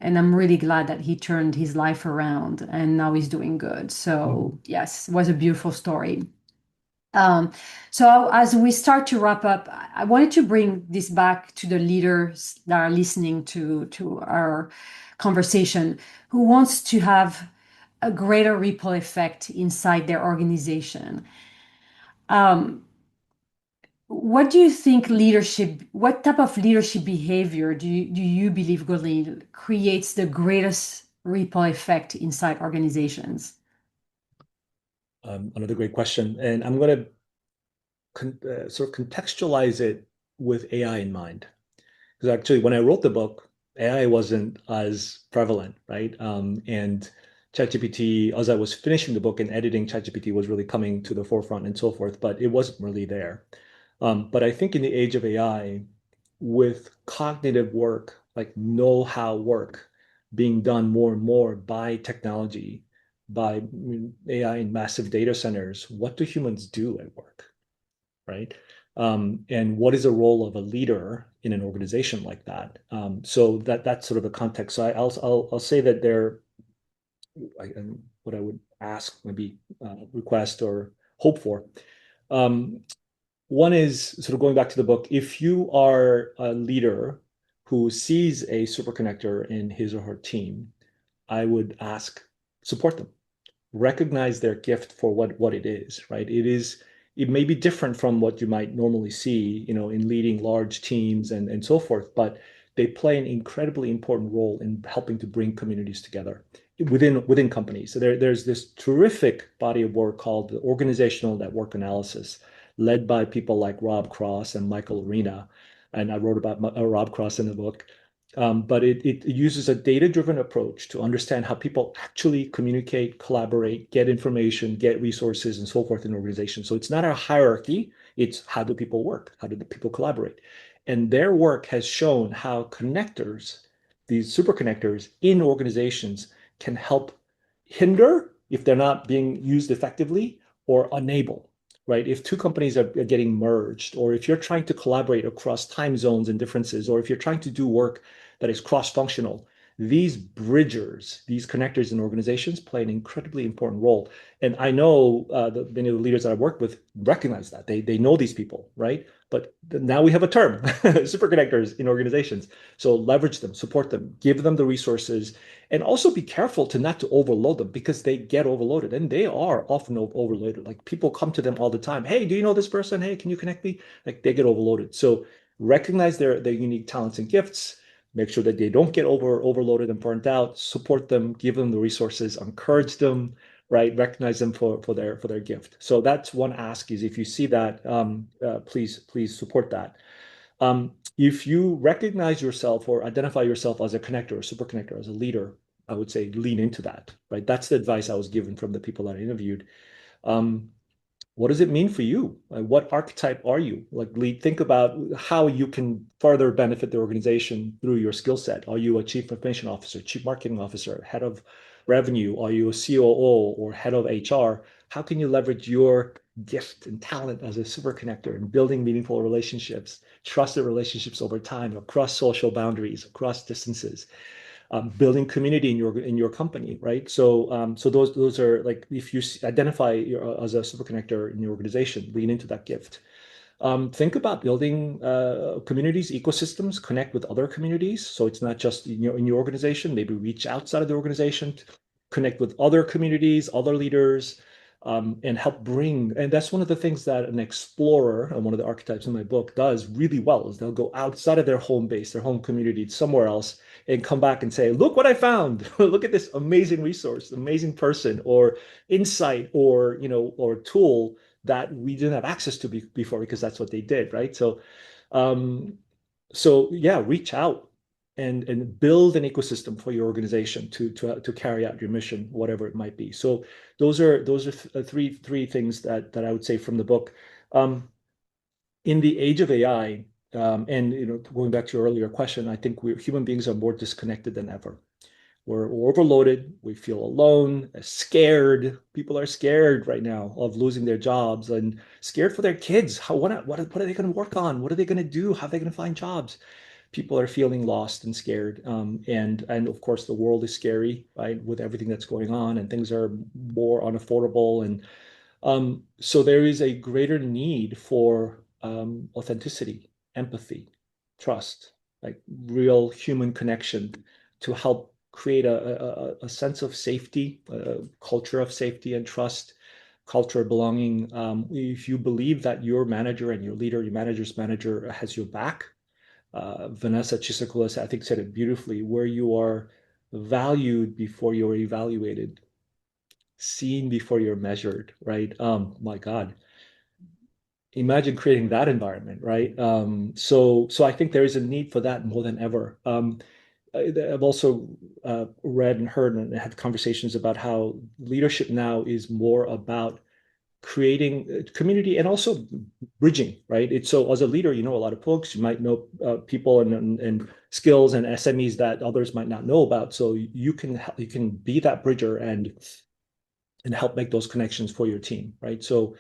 And I'm really glad that he turned his life around and now he's doing good. Mhm. So yes, it was a beautiful story. Um, so as we start to wrap up, I wanted to bring this back to the leaders that are listening to our conversation, who wants to have a greater ripple effect inside their organization. Um, what do you think what type of leadership behavior do you believe, Gurleen, creates the greatest ripple effect inside organizations? Another great question, and I'm going to sort of contextualize it with AI in mind. Because actually, when I wrote the book, AI wasn't as prevalent, right? And ChatGPT, as I was finishing the book and editing, ChatGPT was really coming to the forefront and so forth, but it wasn't really there. But I think in the age of AI, with cognitive work, like know-how work, being done more and more by technology, by AI and massive data centers, what do humans do at work? Right? And what is the role of a leader in an organization like that? So that's sort of the context. So I'll say that what I would ask, maybe request or hope for. Um, One is sort of going back to the book. If you are a leader who sees a super connector in his or her team, I would ask, support them, recognize their gift for what it is, right? It may be different from what you might normally see, in leading large teams and so forth, but they play an incredibly important role in helping to bring communities together within companies. So there's this terrific body of work called the Organizational Network Analysis, led by people like Rob Cross and Michael Arena. And I wrote about Rob Cross in the book. But it uses a data-driven approach to understand how people actually communicate, collaborate, get information, get resources, and so forth in organizations. So it's not a hierarchy, it's how do people work? How do the people collaborate? And their work has shown how connectors, these super connectors in organizations, can help hinder if they're not being used effectively or enable, right? If two companies are getting merged, or if you're trying to collaborate across time zones and differences, or if you're trying to do work that is cross-functional, these bridgers, these connectors in organizations play an incredibly important role. And I know many of the leaders that I've worked with recognize that. They know these people, right? But now we have a term, super connectors in organizations. So leverage them, support them, give them the resources, and also be careful not to overload them, because they get overloaded, and they are often overloaded. Like, people come to them all the time. Hey, do you know this person? Hey, can you connect me? Like, they get overloaded. So recognize their unique talents and gifts, make sure that they don't get overloaded and burnt out, support them, give them the resources, encourage them, right? Recognize them for their gift. So that's one ask, is if you see that, please support that. If you recognize yourself or identify yourself as a connector, a super connector, as a leader, I would say lean into that, right? That's the advice I was given from the people that I interviewed. Um, what does it mean for you? Like, what archetype are you? Like, think about how you can further benefit the organization through your skill set. Are you a chief information officer, chief marketing officer, head of revenue? Are you a COO or head of HR? How can you leverage your gift and talent as a super connector in building meaningful relationships, trusted relationships over time, across social boundaries, across distances? Building community in your company, right? So those are like, if you identify as a super connector in your organization, lean into that gift. Think about building communities, ecosystems, connect with other communities. So it's not just in your organization, maybe reach outside of the organization, connect with other communities, other leaders, and help bring. And that's one of the things that an explorer, and one of the archetypes in my book, does really well, is they'll go outside of their home base, their home community, somewhere else, and come back and say, look what I found. Look at this amazing resource, amazing person, or insight, or or tool that we didn't have access to before, because that's what they did, right? Um, so yeah, reach out and build an ecosystem for your organization to carry out your mission, whatever it might be. So those are three things that I would say from the book. Um, in the age of AI, and going back to your earlier question, I think human beings are more disconnected than ever. We're overloaded. We feel alone, scared. People are scared right now of losing their jobs and scared for their kids. What are they going to work on? What are they going to do? How are they going to find jobs? People are feeling lost and scared. And of course, the world is scary, right? With everything that's going on, and things are more unaffordable. And so there is a greater need for authenticity, empathy, trust, like real human connection, to help create a sense of safety, a culture of safety and trust, culture of belonging. If you believe that your manager and your leader, your manager's manager, has your back, Vanessa Chisakoulas, I think, said it beautifully, where you are valued before you're evaluated, seen before you're measured, right? My God, imagine creating that environment, right? So I think there is a need for that more than ever. I've also read and heard and had conversations about how leadership now is more about creating community and also bridging, right? It's so, as a leader, you know a lot of folks, you might know people and skills and SMEs that others might not know about. So you can be that bridger and help make those connections for your team, right? So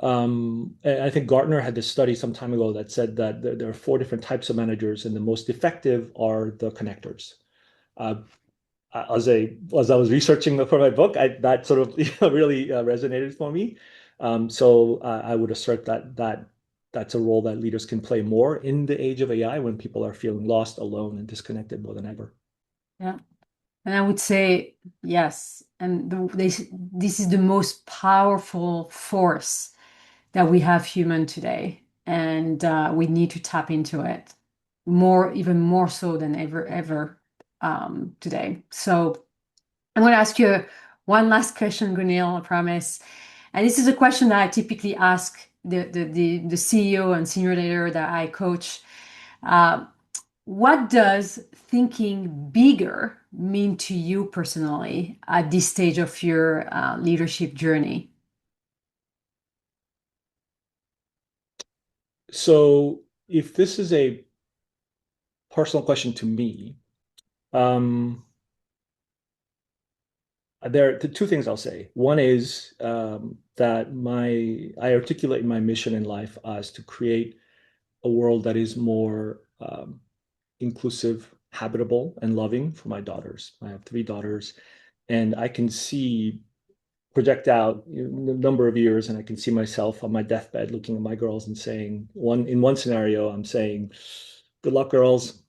I think Gartner had this study some time ago that said that there are four different types of managers, and the most effective are the connectors. Uh, as I was researching for my book, that sort of really resonated for me. So I would assert that that's a role that leaders can play more in the age of AI, when people are feeling lost, alone, and disconnected more than ever. Yeah. And I would say yes. And this is the most powerful force that we have human today. And we need to tap into it more, even more so than ever today. So I'm going to ask you one last question, Gunil, I promise. And this is a question that I typically ask the CEO and senior leader that I coach. Uh, what does thinking bigger mean to you personally at this stage of your leadership journey? So if this is a personal question to me, um, there are two things I'll say. One is that I articulate my mission in life as to create a world that is more inclusive, habitable, and loving for my daughters. I have three daughters, and I can see project out a number of years, and I can see myself on my deathbed looking at my girls and saying, in one scenario, I'm saying, "Good luck, girls.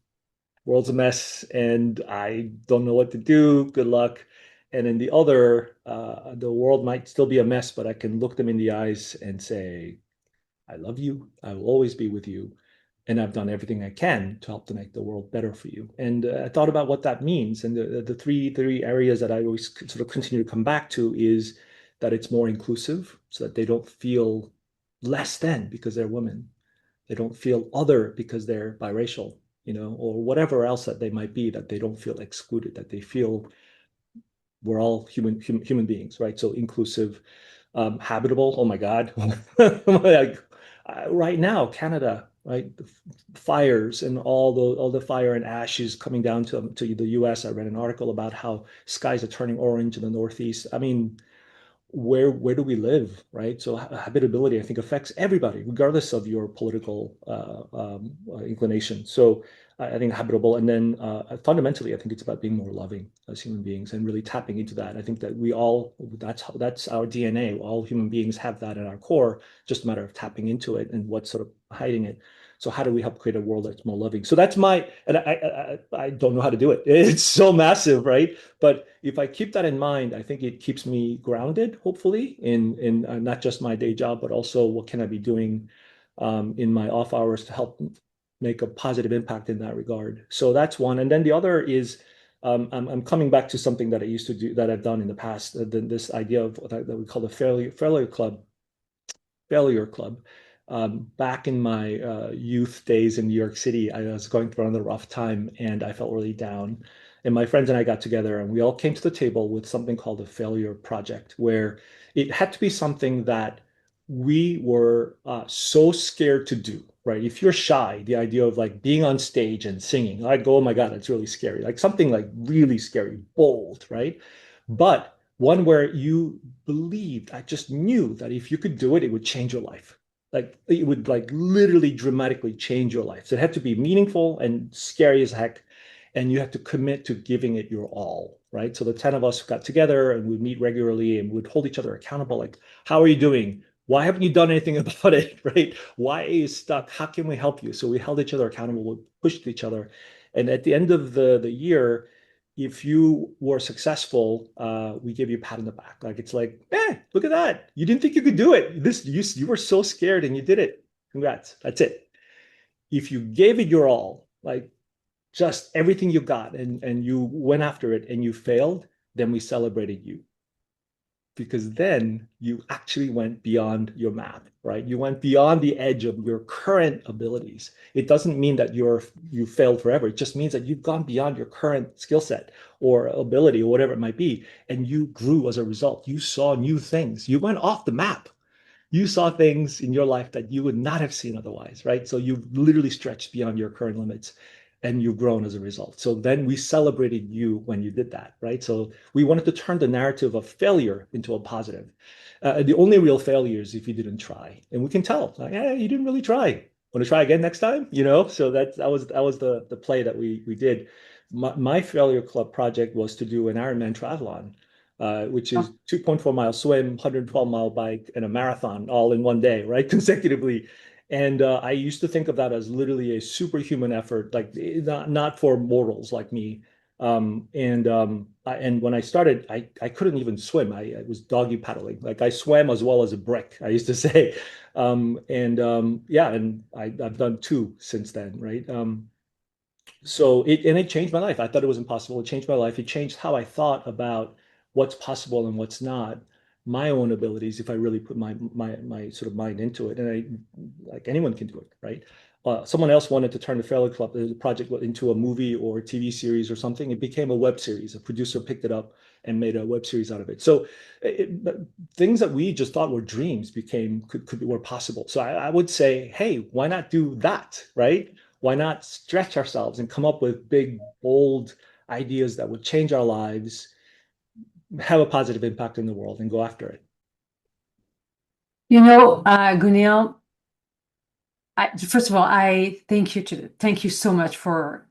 World's a mess, and I don't know what to do. Good luck." And in the other, the world might still be a mess, but I can look them in the eyes and say, "I love you. I will always be with you. And I've done everything I can to help to make the world better for you." And I thought about what that means. And the three areas that I always sort of continue to come back to is that it's more inclusive, so that they don't feel less than because they're women. They don't feel other because they're biracial, or whatever else that they might be, that they don't feel excluded, that they feel we're all human beings, right? So inclusive. Habitable, oh my God. Like, right now, Canada, right? The fires and all the fire and ashes coming down to the US. I read an article about how skies are turning orange in the Northeast. I mean, where do we live, right? So habitability, I think, affects everybody, regardless of your political inclination. So I think habitable, and then fundamentally, I think it's about being more loving as human beings and really tapping into that. I think that we all that's our DNA. All human beings have that at our core. Just a matter of tapping into it and what's sort of hiding it. So how do we help create a world that's more loving? So that's my, and I don't know how to do it. It's so massive, right? But if I keep that in mind, I think it keeps me grounded, hopefully, in not just my day job, but also what can I be doing in my off hours to help make a positive impact in that regard. So that's one. And then the other is I'm coming back to something that I used to do that I've done in the past. This idea of that we call the failure club. Back in my youth days in New York City, I was going through another rough time and I felt really down. And my friends and I got together and we all came to the table with something called a failure project, where it had to be something that we were so scared to do, right? If you're shy, the idea of like being on stage and singing, I'd go, oh my God, that's really scary. Like something like really scary, bold, right? But one where you believed, I just knew that if you could do it, it would change your life. Like it would like literally dramatically change your life. So it had to be meaningful and scary as heck. And you have to commit to giving it your all, right? So the 10 of us got together and we'd meet regularly and we'd hold each other accountable. Like, how are you doing? Why haven't you done anything about it, right? Why are you stuck? How can we help you? So we held each other accountable, we pushed each other. And at the end of the year, if you were successful, we give you a pat on the back. Like it's like, look at that. You didn't think you could do it. You were so scared and you did it. Congrats. That's it. If you gave it your all, like just everything you got and you went after it and you failed, then we celebrated you because then you actually went beyond your map, right? You went beyond the edge of your current abilities. It doesn't mean that you failed forever. It just means that you've gone beyond your current skill set or ability or whatever it might be, and you grew as a result. You saw new things. You went off the map. You saw things in your life that you would not have seen otherwise, right? So you've literally stretched beyond your current limits and you've grown as a result. So then we celebrated you when you did that, right? So we wanted to turn the narrative of failure into a positive. The only real failure is if you didn't try. And we can tell, like, you didn't really try. Want to try again next time? So that was the play that we did. My failure club project was to do an Ironman triathlon, which is 2.4 mile swim, 112-mile bike, and a marathon all in one day, right? Consecutively. And I used to think of that as literally a superhuman effort, like not for mortals like me. And when I started, I couldn't even swim. I was doggy paddling. Like I swam as well as a brick, I used to say. Yeah, and I've done two since then, right? So it changed my life. I thought it was impossible. It changed my life. It changed how I thought about what's possible and what's not, my own abilities if I really put my sort of mind into it. And like anyone can do it, right? Someone else wanted to turn the Fairly Club the project into a movie or a TV series or something. It became a web series. A producer picked it up and made a web series out of it. So things that we just thought were dreams were possible. So I would say, hey, why not do that, right? Why not stretch ourselves and come up with big, bold ideas that would change our lives, have a positive impact in the world, and go after it? Gunil, first of all, I thank you so much for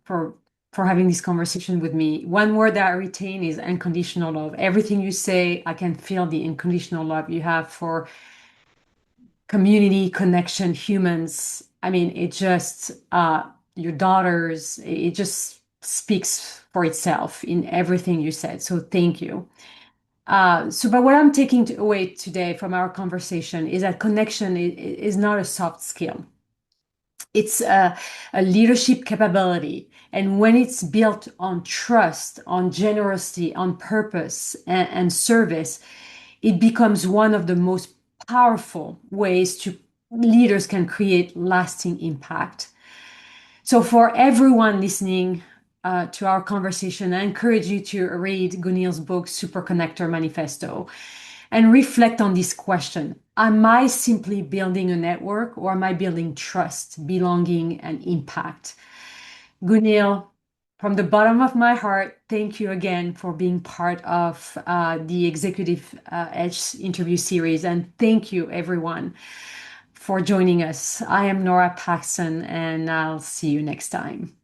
having this conversation with me. One word that I retain is unconditional love. Everything you say, I can feel the unconditional love you have for community, connection, humans. I mean, it just your daughters, it just speaks for itself in everything you said. So thank you. But what I'm taking away today from our conversation is that connection is not a soft skill. It's a leadership capability. And when it's built on trust, on generosity, on purpose, and service, it becomes one of the most powerful ways to leaders can create lasting impact. So for everyone listening to our conversation, I encourage you to read Gunil's book, Super Connector Manifesto. and reflect on this question. Am I simply building a network, or am I building trust, belonging, and impact? Gunil, from the bottom of my heart, thank you again for being part of the Executive Edge interview series. And thank you, everyone, for joining us. I am Nora Paxson, and I'll see you next time.